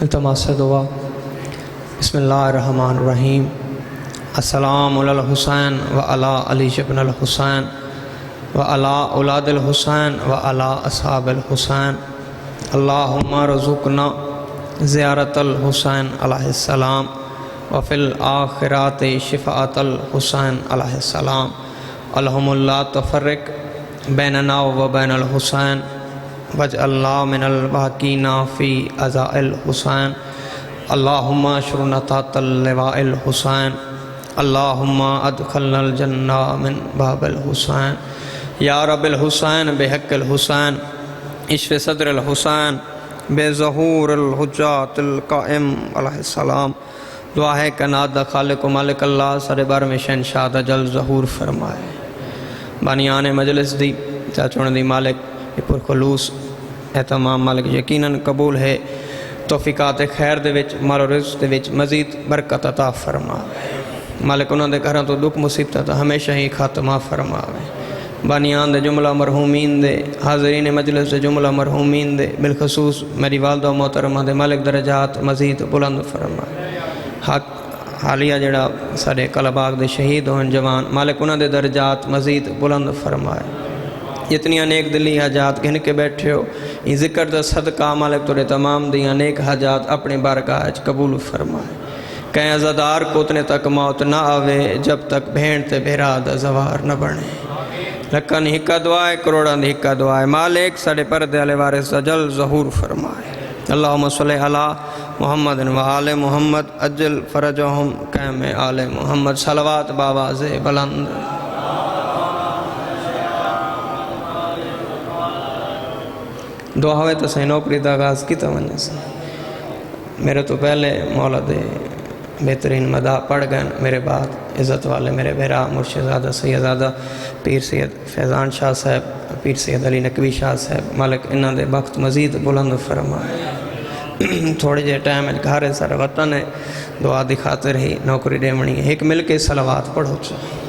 التماس دعا۔ بسم اللہ الرحمن الرحیم۔ السلام علی الحسین و علی علی ابن الحسین و علی اولاد الحسین و علی اصحاب الحسین۔ اللہم رزقنا زیارت الحسین علیہ السلام وفی الآخرات شفاعت الحسین علیہ السلام۔ اللہم لا تفرق بیننا و بین الحسین واجعلنا من الباقین فی عزاء الحسین۔ اللہم اشرنا تحت اللواء الحسین۔ اللہم ادخلنا الجنہ من باب الحسین۔ یا رب الحسین بحق الحسین اشف صدر الحسین بے ظہور الحجات القائم علیہ السلام۔ دعا ہے کہ نادہ خالق و مالک اللہ سر بر میں شہنشاہ جل ظہور فرمائے۔ بانیان مجلس دی چاچون دی مالک پر خلوص اہتمام مالک یقیناً قبول ہے۔ توفیقات خیر دے وچ مال و رزق دے وچ مزید برکت عطا فرمائے۔ مالک انہوں دے گھراں تو دکھ مصیبت ہمیشہ ہی خاتمہ فرمائے۔ بانیان دے جملہ مرحومین دے، حاضرین مجلس دے جملہ مرحومین دے، بالخصوص میری والدہ محترمہ دے مالک درجات مزید بلند فرمائے۔ حالیہ جڑا سارے کلباغ دے شہید ہوئن جوان، مالک انہوں دے درجات مزید بلند فرمائے۔ جتنی نیک دلی حاجات گھن کے بیٹھے ہو، یہ ذکر دا صدقہ مالک تورے تمام دیا نیک حاجات اپنے بارگاہ قبول فرمائے۔ کہیں عزادار کو اتنے تک موت نہ آوے جب تک بھین تے بھیرا دا زوار نہ بنے۔ لکن ہکا دعائے کروڑاں دی ہکا دعائے مالک ساڑے پردے علی وارث جل ظہور فرمائے۔ اللہم صلی علی محمد و آل محمد اجل فرجہم قیم آل محمد۔ صلوات باواز بلند۔ دعا ہوئے تو صحیح نوکری دا آغاز کی توجہ سے میرے تو پہلے مولا دے بہترین مداح پڑھ گئے، میرے بعد عزت والے میرے بھیرا مرشدزادہ سیدزادہ پیر سید فیضان شاہ صاحب، پیر سید علی نقوی شاہ صاحب، مالک انہاں دے وقت مزید بلند فرمائے۔ تھوڑے جے ٹائم گھارے سارے وطن ہے، دعا دی خاطر ہی نوکری ڈیمنی ہے، ایک مل کے صلوات پڑھو چاہے۔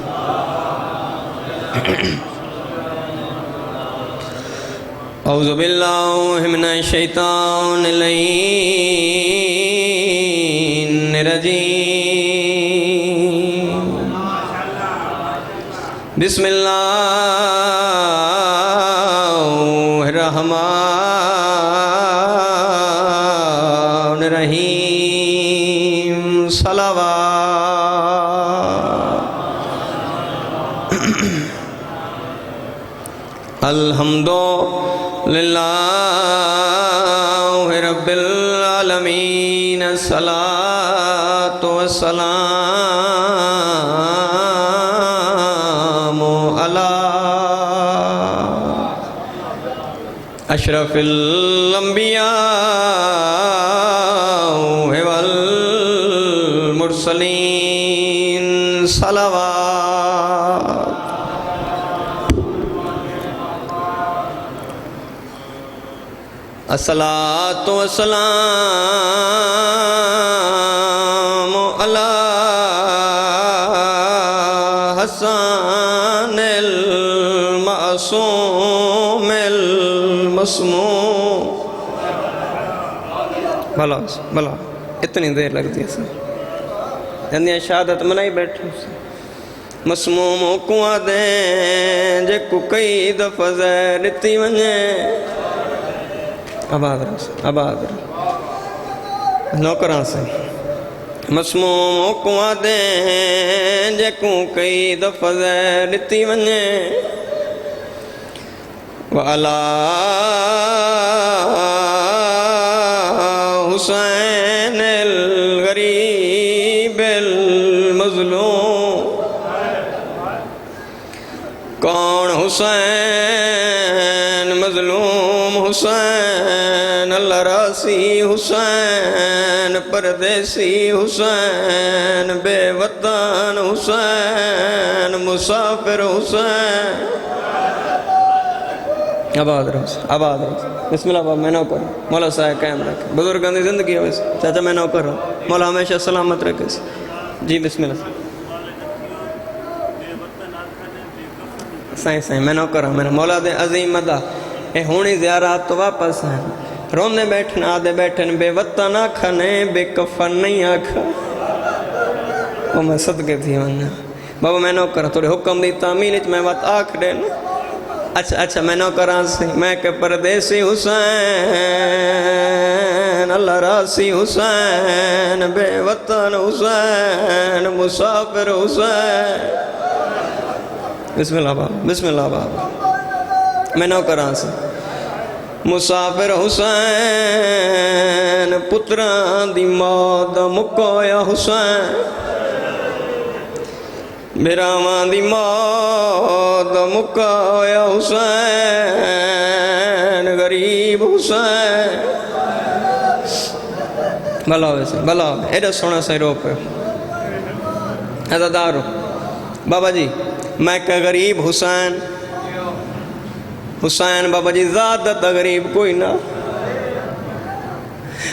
اعوذ باللہ من الشیطان اللعین الرجیم۔ بسم اللہ الرحمن الرحیم۔ صلوات۔ الحمدللہ رب العالمین، الصلاة والسلام علی اشرف الانبیاء والمرسلین۔ صلوات۔ الصلاة والسلام علی حسن المعصوم المسموم۔ بھلا اتنی دیر لگتی ہے سر جندیاں شہادت منائی بیٹھے مسموم کو آدیں جے کو کئی دفعہ زیرتی ونجے۔ آباد رہا نوکران سے مسموم کو آدیں جے کو کئی دفعہ زیرتی ونجے۔ وعلا حسین الغریب المظلوم۔ کون حسین مظلوم حسین، اللہ راسی حسین، پردیسی حسین، بے وطن حسین، مسافر حسین۔ آباد رہو بسم اللہ باب میں نو کرو مولا صاحب قائم رکھے، بزرگان دی زندگی ہوئے چاچا میں نو کرو مولا ہمیشہ سلامت رکھے۔ جی بسم اللہ سائیں میں نو کرا میں مولا دے عظیم مدہ اے ہونی زیارات تو واپس ہیں روندے بیٹھن آدھے بیٹھن بے وطن آکھنے بے کفن نہیں آکھا وہ میں صدقے تھی ونیا بابا میں نو کرا توڑے حکم دی تعمیل میں وقت آکھ دین اچھا میں نو کرا سی میں کہ پردیسی حسین اللہ راسی حسین بے وطن حسین مسافر حسین بسم اللہ بابا میں نو کرا سی مسافر حسین پتران دی موت مکویا حسین بیرامان دی موت مکویا حسین غریب حسین بھلا ہوئے ایڈا سونا سے رو پہ عزادارو بابا جی میں کہ غریب حسین بابا جی زیادہ غریب کوئی نہ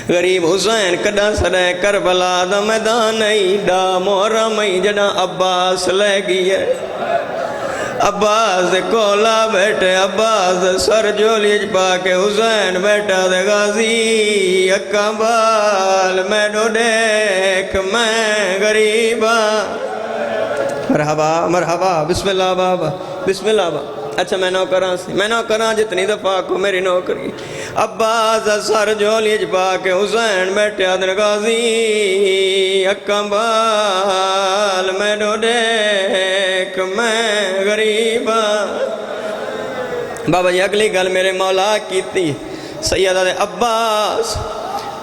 غریب حسین کڈا سڑے کربلا دا میدان ایڈا محرم جڑا عباس لے گئی ہے عباس دے کولا بیٹھے عباس سر جولیج پاکے حسین بیٹھا دے غازی اکا بال میں نو دیکھ میں غریبا مرحبا بسم اللہ بابا اچھا میں نو کراں جتنی دفعہ کو میری نوکری عباس سر جولیج پاکے حسین بیٹھے دے غازی اکا بال میں نو دیکھ میں غریبا بابا جی اگلی گل میرے مولا کی تھی سیدہ دے عباس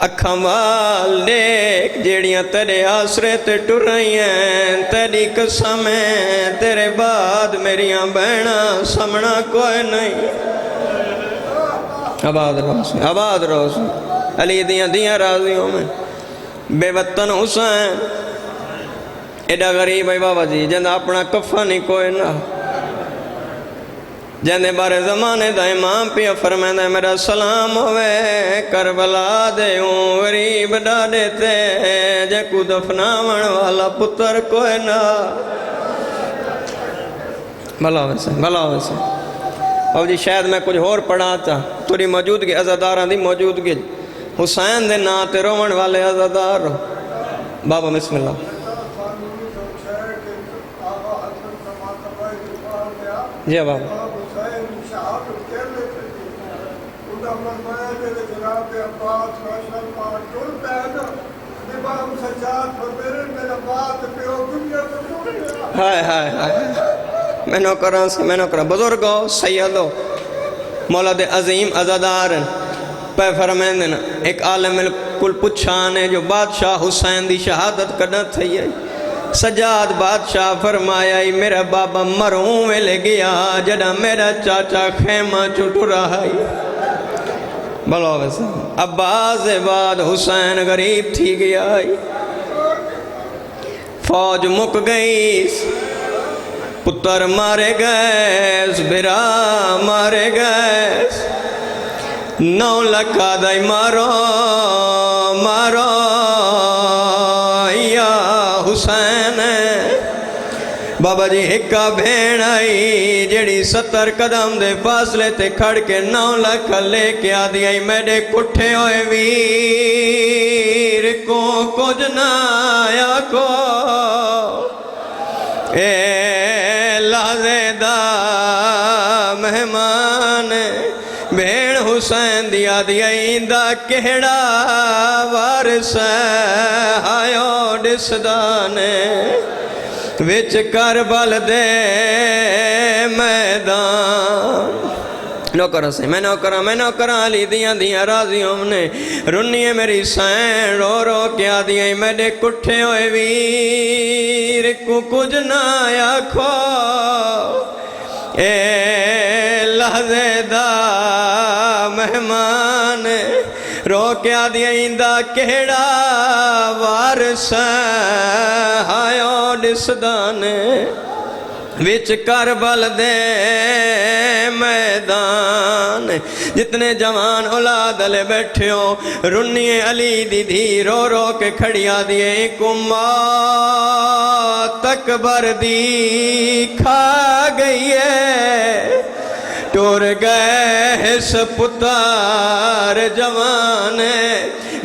اکھاں وال دیکھ جیڑیاں تیرے آسرے تے ٹر رہی ہیں تیری قسمیں تیرے بعد میریاں بہنا سمنا کوئی نہیں آباد روز علی دیاں راضیوں میں بے وطن حسین ایڈا غریب ہے بابا جی جندہ اپنا کفن ہی کوئی نہ جندے بارے زمانے دا امام پیا فرمائے میرا سلام ہوئے کربلا دے ہوں غریب ڈاڑے تے جے کو دفناون والا پتر کوئی نہ بھلا ہوئے سے بابا جی شاید میں کچھ اور پڑھا تھا توری موجودگی عزاداران دی موجودگی حسین دے نا تے رومن والے عزادار بابا بسم اللہ جی بابا میں نو کراں بزرگو سیدو مولد عظیم عزادارن پہ فرمین دینا ایک عالم کل پچھانے جو بادشاہ حسین دی شہادت کرنا تھی سجاد بادشاہ فرمایا میرا بابا مروں میں لے گیا جڑا میرا چاچا خیمہ چٹ رہا ہے بلو ویسے عباس بعد حسین غریب تھی گیا فوج مک گئی پتر مارے گئے برا مارے گئے 9 لکھا دائی مارو یا حسین بابا جی ہکا بھین آئی جیڑی 70 قدم دے فاصلے تے کھڑ کے 9 لکھا لے کے آدھی آئی میرے کٹھے ہوئے ویر کو کچھ نہ آیا کو اے لازدہ مہمان بھین حسین دیا دیا ایندہ کہڑا وارس آیو ڈسدانے وچ کربل دے میدان نوکرہ سے میں نوکرہ علی دیاں راضیوں نے رنیے میری سین رو رو کیا دیاں میرے کٹھے ہوئے ویر کو کچھ نہ آکھو اے لحظے مہمان رو کیا دیاں کہڑا وارس آیو ڈسدانے وچ کربل دے میدان جتنے جوان اولاد لے بیٹھے ہو رنیے علی دی دھی رو رو کے کھڑیا دیے موت اکبر دی کھا گئی ہے ٹور گئے سپتار جوان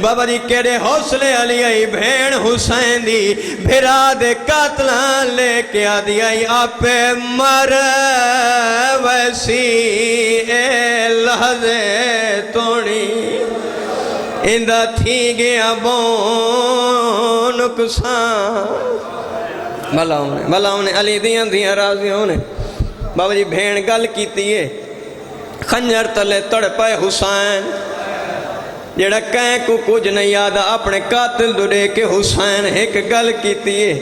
بابا جی کیڑے حوصلے علی آئی بھین حسین دی بھرا دے قاتلان لے کے آدھی آئی آپے مر ویسی اے لحظے توڑی اندہ تھی گیا بون نقصان بھلا انہیں علی دیاں رازیوں نے بابا جی بھین گل کیتی ہے خنجر تلے تڑ پائے حسین جڑا کہیں کو کچھ نہیں یاد اپنے قاتل دڑے کے حسین ایک گل کیتی ہے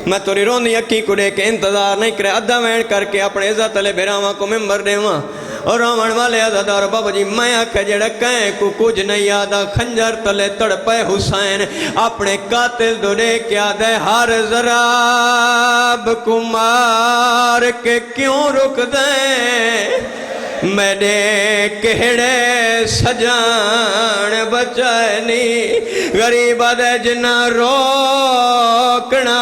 میں توری روندی اکی کڑے کے انتظار نہیں کرے ادھا وین کر کے اپنے عزت تلے بھیراواں کو ممبر دیواں اور رومن والے عزتدار بابا جی میں آکھا جڑا کہیں کو کچھ نہیں یاد خنجر تلے تڑ پائے حسین اپنے قاتل دڑے کیا دے ہر ضراب کو مار کے کیوں رک دیں میرے کہڑے سجان بچائنی غریب دے جنہ روکنا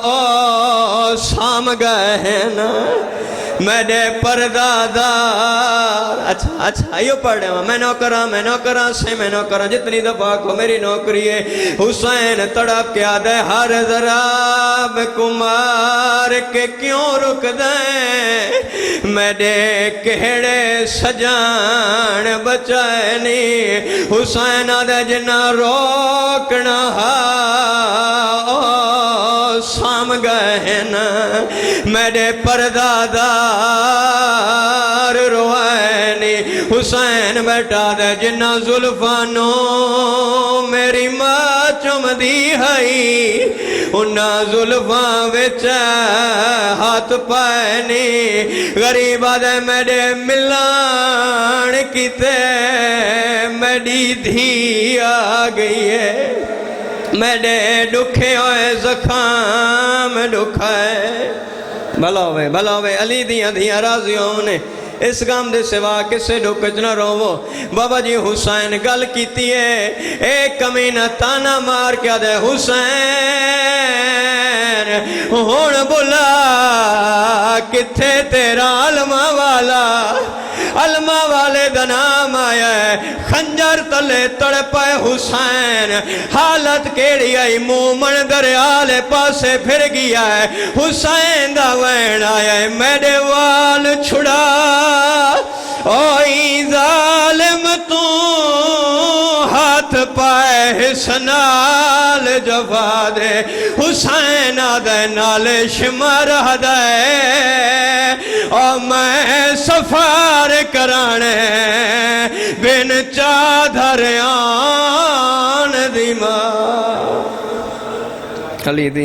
او سام گئے ہیں نا میرے پردادار اچھا یہ پڑھ رہے ہیں میں نوکراں سے میں نوکراں جتنی دفعہ کو میری نوکری ہے حسین تڑپ کے آدھے ہر ضراب کمار کے کیوں رک دیں میرے کہڑے سجان بچائنی حسین آدھے جنہ روکنا سام گئے ہیں نا میرے پردادار روائنی حسین بیٹا دے جنہ زلفانوں میری ماں چم دی ہائی انہا زلفاں وچ ہاتھ پائنی غریبہ دے میرے ملان کیتے میری دھی آ گئی ہے میرے دکھے ہوئے زخام دکھائے بھلا ہوئے علی دیاں رازیوں نے اس گام دے سوا کسے دکھ نہ روو بابا جی حسین گل کیتی ہے ایک کمینہ تانا مار کیا دے حسین ہون بلا کتھے تیرا علمہ والے دا نام آیا ہے خنجر تلے تڑ پائے حسین حالت کیڑی آئی مومن دریالے پاسے پھر گیا ہے حسین دا وین آیا ہے میرے وال چھڑا اوئی ظالم تو ہاتھ پائے حسنال جفا دے حسین آدھے نال شمر دے اور میں سفار کرانے بن چادھریان دی ماں علی دی